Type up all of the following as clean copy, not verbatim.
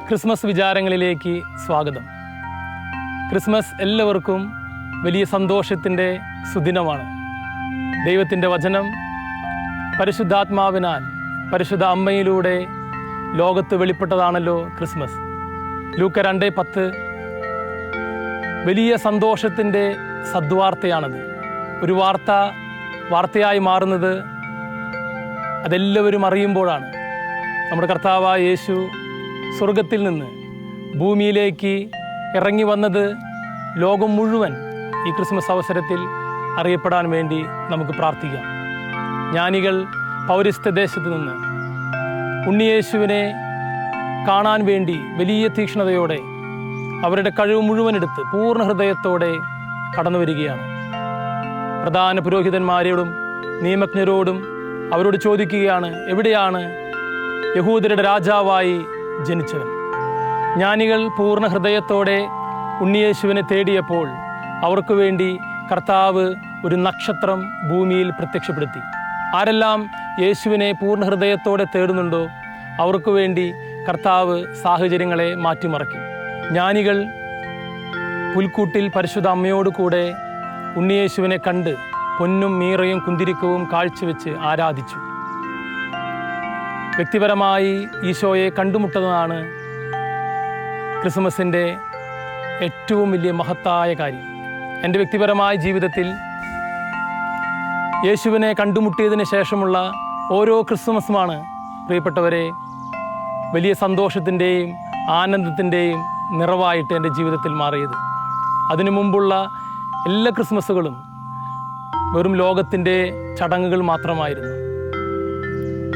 Christmas വിചാരങ്ങളിലേക്ക് സ്വാഗതം. Christmas എല്ലാവർക്കും വലിയ സന്തോഷത്തിൻ്റെ സുദിനമാണ്. ദൈവത്തിൻ്റെ വചനം പരിശുദ്ധാത്മാവിനാൽ പരിശുദ്ധ അമ്മയിലൂടെ ലോകത്ത് വെളിപ്പെട്ടതാണല്ലോ ക്രിസ്മസ്. ലൂക്ക 2:10 വലിയ സന്തോഷത്തിൻ്റെ സദ്വാർത്തയാണത്. ഒരു വാർത്തയായി മാറുന്നത് അതെല്ലാവരും അറിയുമ്പോഴാണ്. നമ്മുടെ കർത്താവായ യേശു സ്വർഗത്തിൽ നിന്ന് ഭൂമിയിലേക്ക് ഇറങ്ങി വന്നത് ലോകം മുഴുവൻ ഈ ക്രിസ്മസ് അവസരത്തിൽ അറിയപ്പെടാൻ വേണ്ടി നമുക്ക് പ്രാർത്ഥിക്കാം. ജ്ഞാനികൾ പൗരസ്ത്യ ദേശത്ത് നിന്ന് ഉണ്ണിയേശുവിനെ കാണാൻ വേണ്ടി വലിയ തീക്ഷ്ണതയോടെ അവരുടെ കഴിവ് മുഴുവനെടുത്ത് പൂർണ്ണ ഹൃദയത്തോടെ കടന്നു വരികയാണ്. പ്രധാന പുരോഹിതന്മാരോടും നിയമജ്ഞരോടും അവരോട് ചോദിക്കുകയാണ്, എവിടെയാണ് യഹൂദരുടെ രാജാവായി ജനിച്ചവൻ? ജ്ഞാനികൾ പൂർണ്ണ ഹൃദയത്തോടെ ഉണ്ണിയേശുവിനെ തേടിയപ്പോൾ അവർക്ക് വേണ്ടി കർത്താവ് ഒരു നക്ഷത്രം ഭൂമിയിൽ പ്രത്യക്ഷപ്പെടുത്തി. ആരെല്ലാം യേശുവിനെ പൂർണ്ണ ഹൃദയത്തോടെ തേടുന്നുണ്ടോ അവർക്ക് വേണ്ടി കർത്താവ് സാഹചര്യങ്ങളെ മാറ്റിമറിക്കും. ജ്ഞാനികൾ പുൽക്കൂട്ടിൽ പരിശുദ്ധ അമ്മയോട് കൂടെ ഉണ്ണിയേശുവിനെ കണ്ട് പൊന്നും മീറയും കുന്തിരിക്കവും കാഴ്ചവെച്ച് ആരാധിച്ചു. വ്യക്തിപരമായി ഈശോയെ കണ്ടുമുട്ടുന്നതാണ് ക്രിസ്മസിൻ്റെ ഏറ്റവും വലിയ മഹത്തായ കാര്യം. എൻ്റെ വ്യക്തിപരമായ ജീവിതത്തിൽ യേശുവിനെ കണ്ടുമുട്ടിയതിന് ശേഷമുള്ള ഓരോ ക്രിസ്മസുമാണ് പ്രിയപ്പെട്ടവരെ വലിയ സന്തോഷത്തിൻ്റെയും ആനന്ദത്തിൻ്റെയും നിറവായിട്ട് എൻ്റെ ജീവിതത്തിൽ മാറിയത്. അതിനു മുമ്പുള്ള എല്ലാ ക്രിസ്മസുകളും വെറും ലോകത്തിൻ്റെ ചടങ്ങുകൾ മാത്രമായിരുന്നു.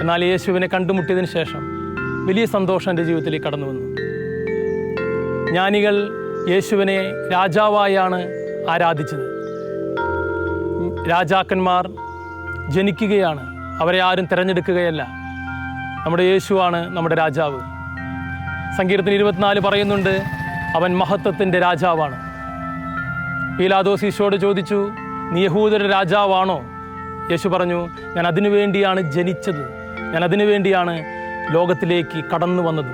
എന്നാൽ യേശുവിനെ കണ്ടുമുട്ടിയതിന് ശേഷം വലിയ സന്തോഷം എൻ്റെ ജീവിതത്തിലേക്ക് കടന്നു വന്നു. ജ്ഞാനികൾ യേശുവിനെ രാജാവായാണ് ആരാധിച്ചത്. രാജാക്കന്മാർ ജനിക്കുകയാണ്, അവരെ ആരും തിരഞ്ഞെടുക്കുകയല്ല. നമ്മുടെ യേശുവാണ് നമ്മുടെ രാജാവ്. സങ്കീർത്തനം 24 പറയുന്നുണ്ട്, അവൻ മഹത്വത്തിൻ്റെ രാജാവാണ്. പീലാത്തോസ് ഈശോയോട് ചോദിച്ചു, നീ യഹൂദരുടെ രാജാവാണോ? യേശു പറഞ്ഞു, ഞാൻ അതിനു വേണ്ടിയാണ് ജനിച്ചത്, ഞാൻ അതിനു വേണ്ടിയാണ് ലോകത്തിലേക്ക് കടന്നു വന്നത്.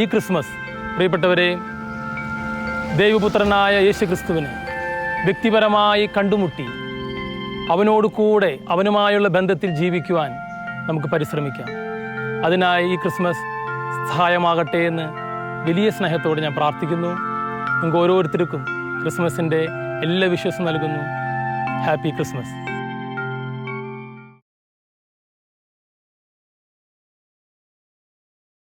ഈ ക്രിസ്മസ് പ്രിയപ്പെട്ടവരെ ദൈവപുത്രനായ യേശു ക്രിസ്തുവിനെ വ്യക്തിപരമായി കണ്ടുമുട്ടി അവനോട് കൂടെ അവനുമായുള്ള ബന്ധത്തിൽ ജീവിക്കുവാൻ നമുക്ക് പരിശ്രമിക്കാം. അതിനായി ഈ ക്രിസ്മസ് സഹായമാകട്ടെ എന്ന് വലിയ സ്നേഹത്തോടെ ഞാൻ പ്രാർത്ഥിക്കുന്നു. നിങ്ങൾക്ക് ഓരോരുത്തർക്കും ക്രിസ്മസിൻ്റെ എല്ലാ വിശ്വാസം നൽകുന്നു. Happy Christmas.